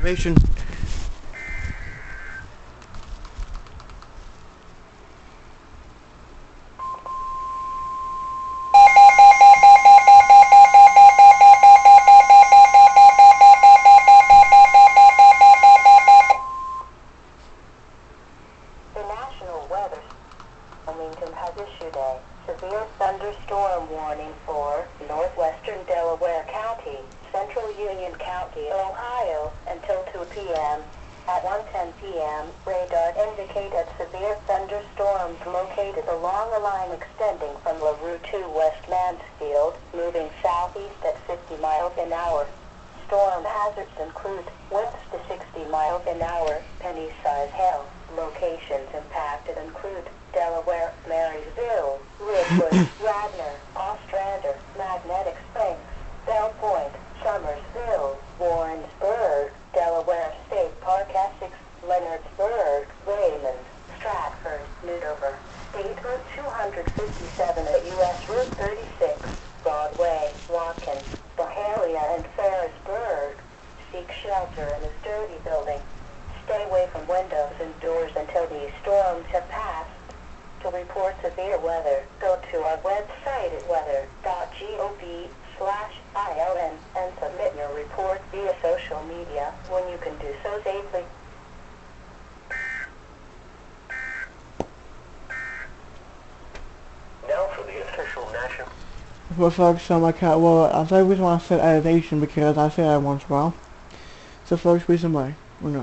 elevation. Wilmington has issued a severe thunderstorm warning for northwestern Delaware County, central Union County, Ohio, until 2 p.m. At 1:10 p.m., radar indicated severe thunderstorms located along a line extending from LaRue to West Mansfield, moving southeast at 50 miles an hour. Storm hazards include winds to 60 miles an hour, penny-size hail. Locations impacted include Delaware, Marysville, Ridgewood, Radnor, Ostrander, Magnetic Springs, Bell Point, Summersville, Warrensburg, Delaware State Park, Essex, Leonardsburg, Raymond, Stratford, Midover, State Route 257 at U.S. Route 36, Broadway, Watkins, Byhalia, and Ferrisburg. Seek shelter in a sturdy building. Stay away from windows and doors until these storms have passed. To report severe weather, go to our website at weather.gov/ILN and submit your report via social media when you can do so safely. Now for the official national... Well, folks, so my cat, well, I always want to set elevation because I say that once in a while. So folks, please, somebody, we're not.